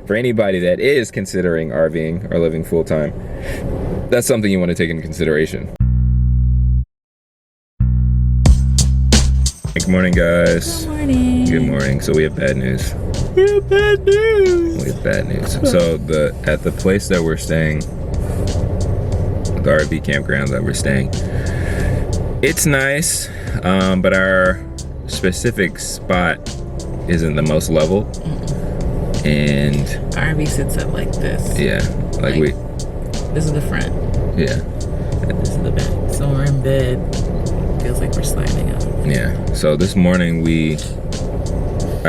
for anybody that is considering RVing or living full-time, that's something you want to take into consideration. Good morning, guys. Good morning. Good morning. So we have bad news. We have bad news. We have bad news. So at the place that we're staying, the RV campground that we're staying, it's nice, but our specific spot isn't the most level. And RV sits up like this. Yeah, like this is the front. Yeah. And this is the back. So we're in bed. Feels like we're sliding up. Yeah. So this morning we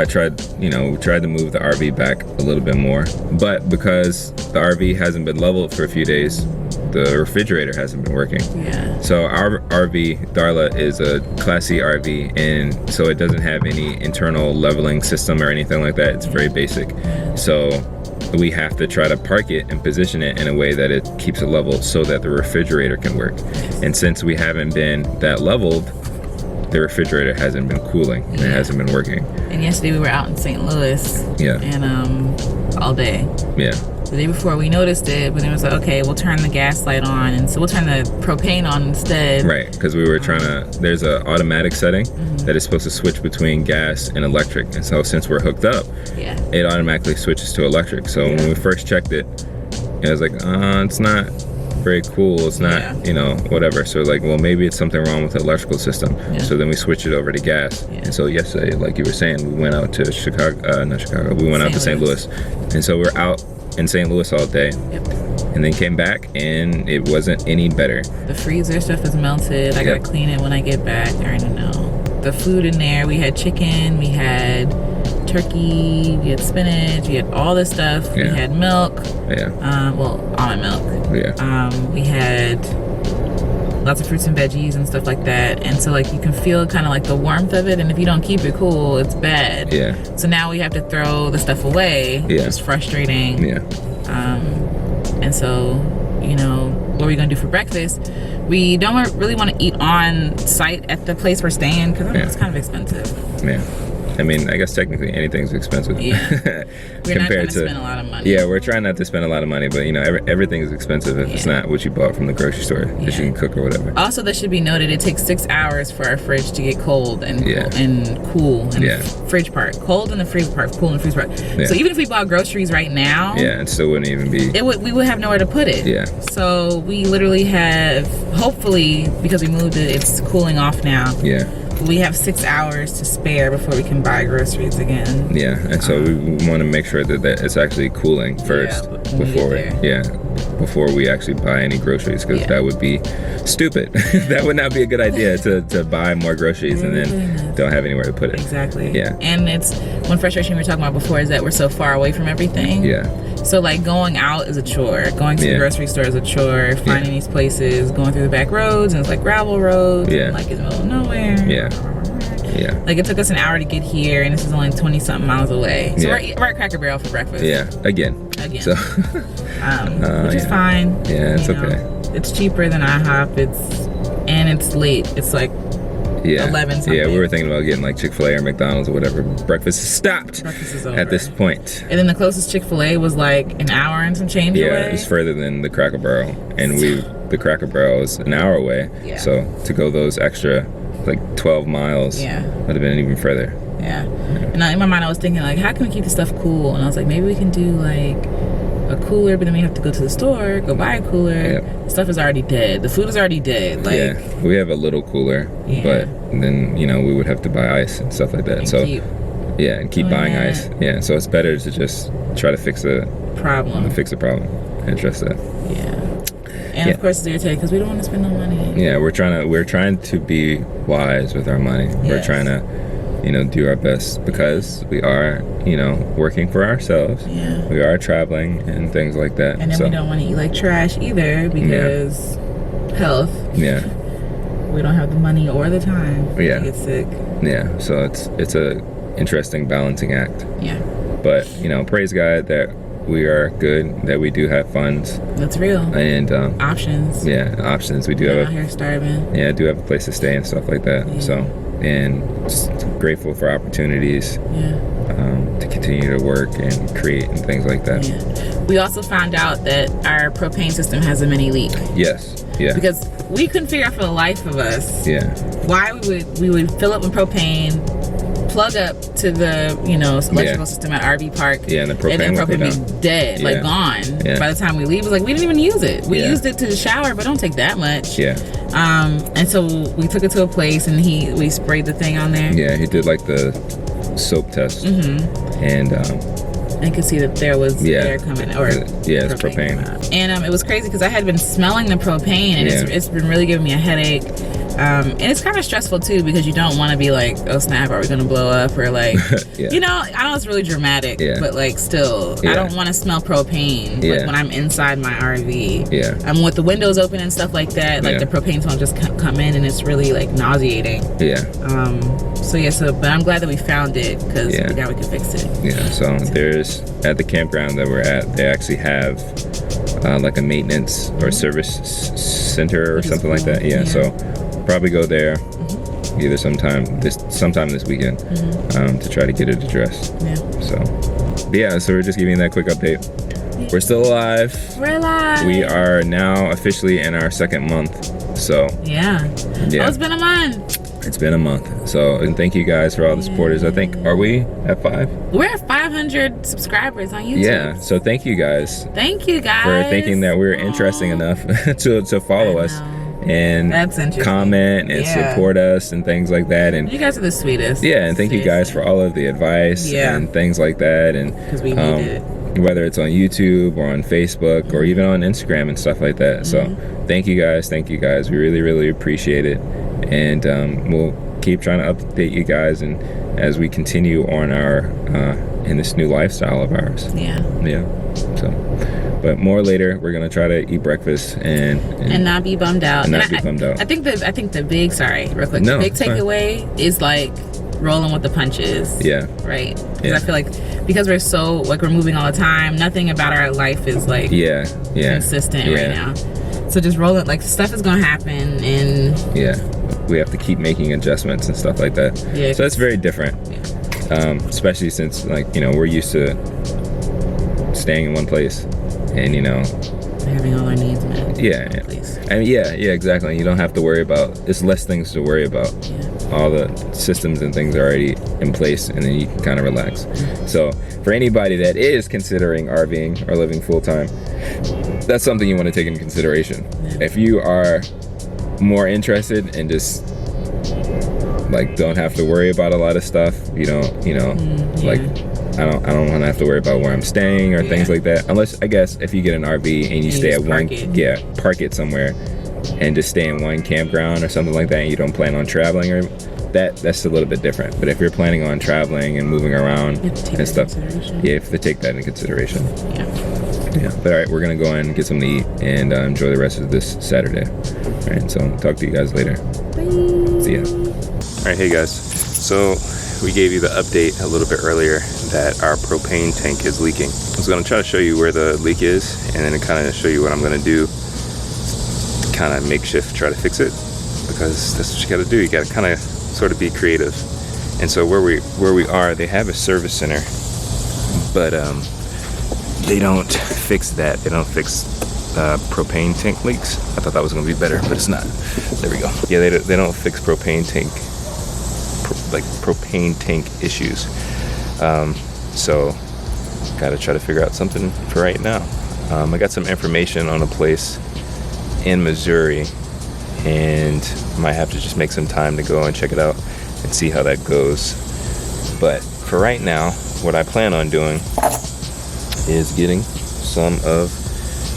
tried to move the RV back a little bit more, but because the RV hasn't been leveled for a few days, the refrigerator hasn't been working. Yeah. So our RV, Darla, is a Class C RV, and so it doesn't have any internal leveling system or anything like that. It's very basic. So we have to try to park it and position it in a way that it keeps it level so that the refrigerator can work. And since we haven't been that leveled, the refrigerator hasn't been cooling and it hasn't been working. And yesterday we were out in St. Louis. Yeah. And all day. Yeah. The day before we noticed it, but then it was like, okay, we'll turn the gas light on, and so we'll turn the propane on instead. Right, because we were trying to, there's an automatic setting that is supposed to switch between gas and electric. And so since we're hooked up, it automatically switches to electric. So when we first checked it, it was like, it's not very cool. It's not, whatever. So like, well, maybe it's something wrong with the electrical system. So then we switched it over to gas. And so yesterday, like you were saying, we went out to we went out to St. Louis. And so we're out in St. Louis all day. And then came back and it wasn't any better. The freezer stuff is melted. I gotta clean it when I get back. I already know. The food in there, we had chicken, we had turkey, we had spinach, we had all this stuff. We had milk. Well, almond milk. We had lots of fruits and veggies and stuff like that. And so like you can feel kind of like the warmth of it, and if you don't keep it cool, it's bad. So now we have to throw the stuff away, which is frustrating. And so, what are we gonna do for breakfast? We don't really want to eat on site at the place we're staying because it's kind of expensive. I mean, I guess technically anything's expensive. We're not trying to spend a lot of money. We're trying not to spend a lot of money, but everything is expensive if it's not what you bought from the grocery store that you can cook or whatever. Also, that should be noted, it takes 6 hours for our fridge to get cold and cool. And the fridge part. Cold in the freezer part, cool in the freezer part. So even if we bought groceries right now, it still wouldn't even be. We would have nowhere to put it. So we literally have, hopefully, because we moved it, it's cooling off now. We have 6 hours to spare before we can buy groceries again. And so we want to make sure that it's actually cooling first before we actually buy any groceries, because that would be stupid. That would not be a good idea to buy more groceries and then don't have anywhere to put it. Exactly. And it's one frustration we were talking about before is that we're so far away from everything. So like going out is a chore. Going to the grocery store is a chore. Finding these places, going through the back roads, and it's like gravel roads. And like it's in the middle of nowhere. Like it took us an hour to get here, and this is only 20-something miles away. So we're at Cracker Barrel for breakfast. Again. So, which is fine. It's okay. It's cheaper than IHOP. And it's late. It's like 11 something. We were thinking about getting like Chick-fil-A or McDonald's or whatever. Breakfast is stopped. Breakfast is over at this point. And then the closest Chick-fil-A was like an hour and some change away. It's further than the Cracker Barrel, and the Cracker Barrel is an hour away. So to go those extra like 12 miles would have been even further. And in my mind I was thinking like, how can we keep the stuff cool? And I was like, maybe we can do like a cooler, but then we have to go to the store, go buy a cooler. Stuff is already dead. The food is already dead. Like we have a little cooler, but then we would have to buy ice and stuff like that. And so keep buying ice. So it's better to just try to fix the problem. And address that. And of course it's irritating because we don't want to spend no money. We're trying to be wise with our money. We're trying to do our best because we are working for ourselves. We are traveling and things like that. And then we don't want to eat like trash either because health. We don't have the money or the time to get sick. So it's a interesting balancing act. But praise God that we are good, that we do have funds. That's real. And options. Options. We do have out here starving. Do have a place to stay and stuff like that. So, and just grateful for opportunities to continue to work and create and things like that. Yeah. We also found out that our propane system has a mini leak. Yes. Yeah. Because we couldn't figure out for the life of us why we would fill up with propane, plug up to the electrical system at RV Park, and the propane would be dead, like gone. By the time we leave, it was like we didn't even use it. We used it to shower, but don't take that much. And so we took it to a place, and we sprayed the thing on there. Yeah, he did like the soap test, and could see that there was air coming, or it's propane. And it was crazy because I had been smelling the propane, and it's been really giving me a headache. And it's kind of stressful too, because you don't want to be like, oh snap, are we gonna blow up, or like I know it's really dramatic, but like still I don't want to smell propane like when I'm inside my RV. I'm with the windows open and stuff like that, like the propane smell just come in, and it's really like nauseating. But I'm glad that we found it, because now we can fix it. So there's, at the campground that we're at, they actually have like a maintenance or service center or something like that. So probably go there either sometime this weekend to try to get it addressed. So we're just giving that quick update. We're still alive. We're alive. We are now officially in our second month. So Oh, it's been a month. It's been a month. So, and thank you guys for all the supporters. I think, are we at 5? We're at 500 subscribers on YouTube. So thank you guys. Thank you guys for thinking that we're interesting enough to follow us and comment and support us and things like that. And you guys are the sweetest. And thank you guys for all of the advice and things like that. And because we need it. Whether it's on YouTube or on Facebook or even on Instagram and stuff like that. So thank you guys. We really, really appreciate it. And we'll keep trying to update you guys, and as we continue on our in this new lifestyle of ours. So, but more later. We're gonna try to eat breakfast and not be bummed out. I think the big the big takeaway is like rolling with the punches. Right. Because I feel like, because we're so like, we're moving all the time, nothing about our life is like consistent right now. So just roll it, like stuff is gonna happen, and we have to keep making adjustments and stuff like that. So it's very different, especially since, like, we're used to staying in one place, and having all our needs met. And exactly. You don't have to worry about, it's less things to worry about. All the systems and things are already in place, and then you can kind of relax. So for anybody that is considering RVing or living full-time, that's something you want to take into consideration. If you are more interested and just like don't have to worry about a lot of stuff, like I don't want to have to worry about where I'm staying or things like that, unless, I guess, if you get an RV and you stay at one park it somewhere and just stay in one campground or something like that, and you don't plan on traveling, or that's a little bit different. But if you're planning on traveling and moving around and stuff, you have to take that into consideration. But all right, we're gonna go in and get something to eat and enjoy the rest of this Saturday. All right, so talk to you guys later. Bye. See ya. All right, hey guys. So we gave you the update a little bit earlier that our propane tank is leaking. I was gonna try to show you where the leak is, and then kind of show you what I'm gonna do to kind of makeshift try to fix it, because that's what you gotta do. You gotta kind of sort of be creative. And so where we are, they have a service center, but they don't fix that. They don't fix propane tank leaks. I thought that was gonna be better, but it's not. There we go. Yeah, they don't fix propane tank issues. So gotta try to figure out something for right now. I got some information on a place in Missouri, and might have to just make some time to go and check it out and see how that goes. But for right now, what I plan on doing is getting some of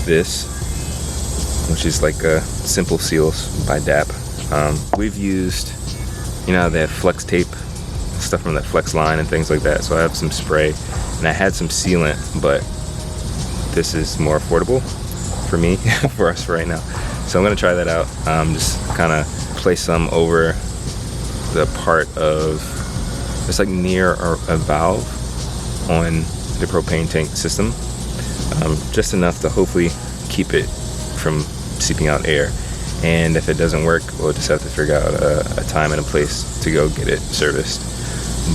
this, which is like a Simple Seals by DAP. We've used, they have flex tape, stuff from that flex line and things like that. So I have some spray, and I had some sealant, but this is more affordable for me, for us right now. So I'm gonna try that out. Just kind of place some over the part of, it's like near a valve on the propane tank system, just enough to hopefully keep it from seeping out air. And if it doesn't work, we'll just have to figure out a time and a place to go get it serviced.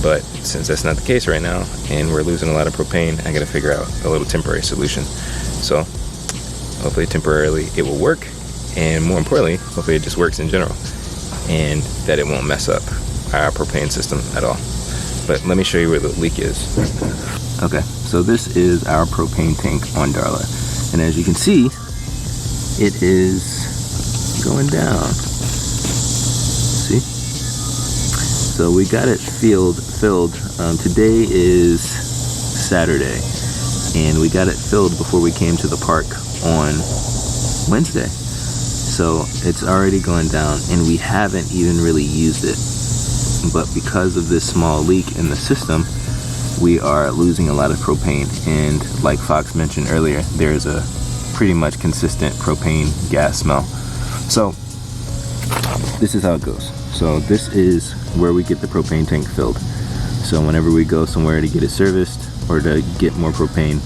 But since that's not the case right now, and we're losing a lot of propane, I gotta figure out a little temporary solution. So hopefully temporarily it will work, and more importantly, hopefully it just works in general, and that it won't mess up our propane system at all. But let me show you where the leak is. Okay, so this is our propane tank on Darla, and as you can see, it is going down. See? So we got it filled. Today is Saturday, and we got it filled before we came to the park on Wednesday. So it's already gone down, and we haven't even really used it. But because of this small leak in the system, we are losing a lot of propane. And like Fox mentioned earlier, there's a pretty much consistent propane gas smell. So this is how it goes. So this is where we get the propane tank filled. So whenever we go somewhere to get it serviced or to get more propane,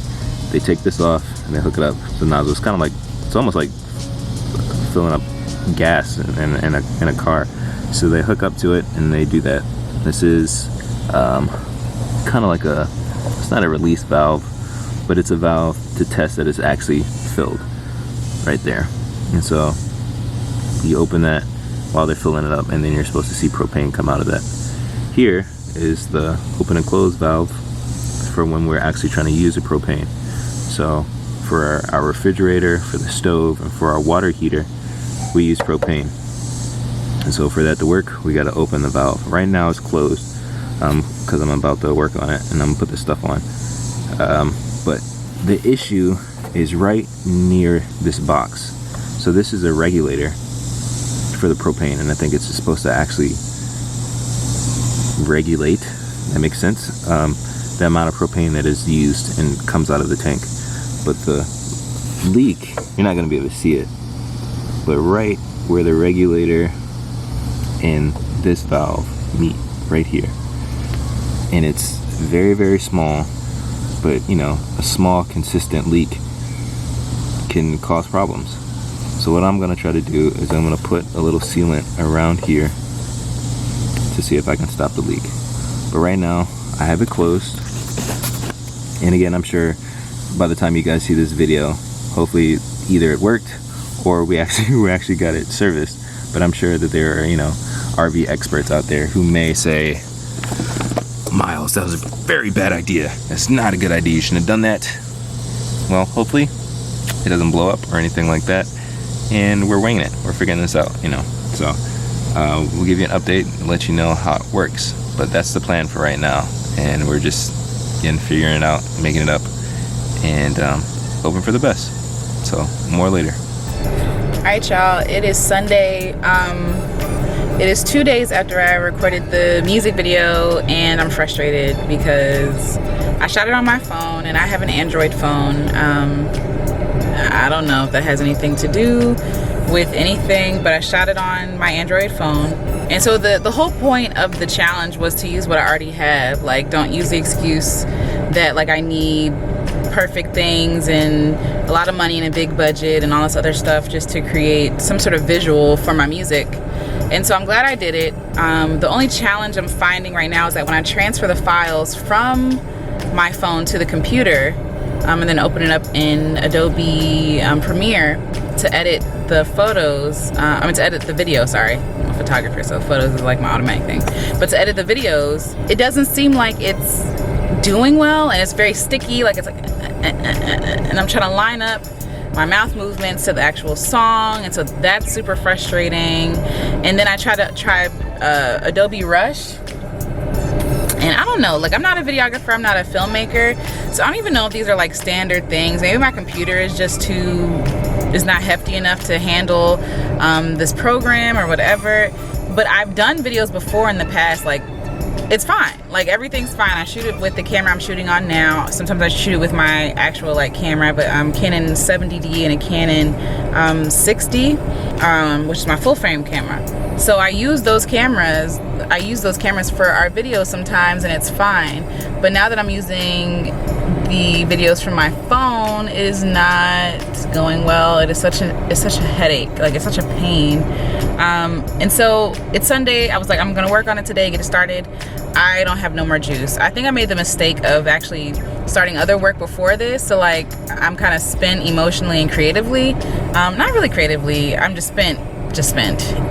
they take this off and they hook it up to the nozzle. It's kind of like, it's almost like filling up gas in a car. So they hook up to it and they do that. This is kind of like it's not a release valve, but it's a valve to test that it's actually filled right there. And so you open that while they're filling it up, and then you're supposed to see propane come out of that. Here is the open and close valve for when we're actually trying to use the propane. So for our refrigerator, for the stove, and for our water heater, we use propane. And so for that to work, we got to open the valve. Right now it's closed because I'm about to work on it and I'm gonna put this stuff on. But the issue is right near this box. So this is a regulator for the propane, and I think it's supposed to actually regulate, that makes sense, the amount of propane that is used and comes out of the tank. But the leak, you're not gonna be able to see it, but right where the regulator and this valve meet, right here, and it's very, very small, but you know, a small consistent leak can cause problems. So what I'm gonna try to do is I'm gonna put a little sealant around here to see if I can stop the leak. But right now I have it closed, and again, I'm sure by the time you guys see this video, hopefully either it worked or we actually got it serviced. But I'm sure that there are, you know, RV experts out there who may say, Miles, that was a very bad idea. That's not a good idea. You shouldn't have done that. Well, hopefully it doesn't blow up or anything like that. And we're winging it. We're figuring this out, you know. So we'll give you an update and let you know how it works. But that's the plan for right now. And we're just figuring it out, making it up, and hoping for the best. So more later. Alright, y'all, it is Sunday. It is 2 days after I recorded the music video, and I'm frustrated because I shot it on my phone, and I have an Android phone. I don't know if that has anything to do with anything, but I shot it on my Android phone. And so the whole point of the challenge was to use what I already have. Like, don't use the excuse that like I need perfect things and a lot of money and a big budget and all this other stuff just to create some sort of visual for my music. And so I'm glad I did it. The only challenge I'm finding right now is that when I transfer the files from my phone to the computer, and then open it up in Adobe Premiere to edit the photos, to edit the video, sorry. I'm a photographer, so photos is like my automatic thing. But to edit the videos, it doesn't seem like it's doing well, and it's very sticky, like it's like, and I'm trying to line up my mouth movements to the actual song, and so that's super frustrating. And then I try Adobe Rush, and I don't know, like I'm not a videographer, I'm not a filmmaker, so I don't even know if these are like standard things. Maybe my computer is just not hefty enough to handle this program or whatever. But I've done videos before in the past, like it's fine, like everything's fine. I shoot it with the camera I'm shooting on now. Sometimes I shoot it with my actual like camera, but Canon 70D and a Canon 60, which is my full frame camera. So I use those cameras for our videos sometimes, and it's fine. But now that I'm using the videos from my phone, it is not going well. It's such a headache, like it's such a pain. And so it's Sunday. I was like, I'm gonna work on it today, get it started. I don't have no more juice. I think I made the mistake of actually starting other work before this, so like I'm kind of spent emotionally and creatively. Not really creatively, I'm just spent.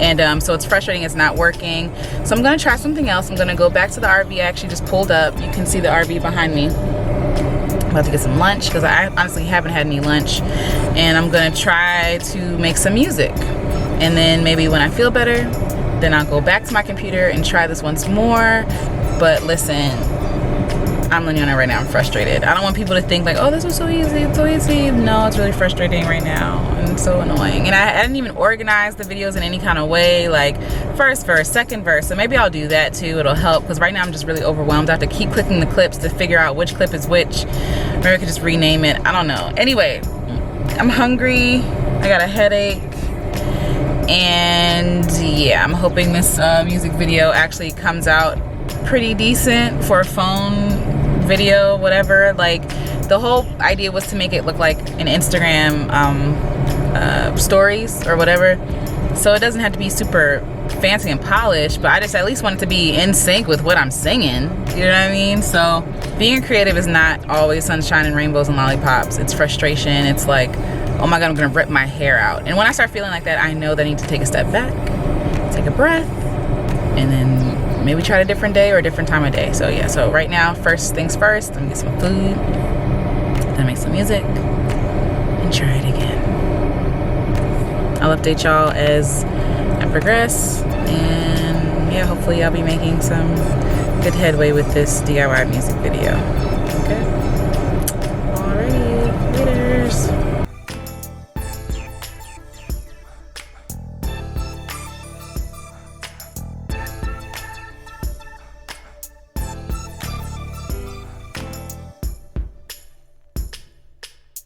And so it's frustrating, it's not working. So I'm gonna try something else. I'm gonna go back to the RV I actually just pulled up. You can see the RV behind me. I'm about to get some lunch because I honestly haven't had any lunch, and I'm gonna try to make some music, and then maybe when I feel better, then I'll go back to my computer and try this once more. But listen, I'm letting you know right now, I'm frustrated. I don't want people to think like, oh, this was so easy, it's so easy. No, it's really frustrating right now, and it's so annoying. And I didn't even organize the videos in any kind of way, like first verse, second verse. So maybe I'll do that too, it'll help, because right now I'm just really overwhelmed. I have to keep clicking the clips to figure out which clip is which. Maybe I could just rename it, I don't know. Anyway, I'm hungry, I got a headache, and yeah, I'm hoping this music video actually comes out pretty decent for a phone video, whatever. Like, the whole idea was to make it look like an Instagram stories or whatever, so it doesn't have to be super fancy and polished, but I just at least want it to be in sync with what I'm singing, you know what I mean? So being creative is not always sunshine and rainbows and lollipops. It's frustration. It's like, oh my god, I'm gonna rip my hair out. And when I start feeling like that, I know that I need to take a step back, take a breath, and then maybe try a different day or a different time of day. So yeah, so right now, first things first, I'm gonna get some food, then make some music, and try it again. I'll update y'all as I progress, and yeah, hopefully I'll be making some good headway with this DIY music video. Okay?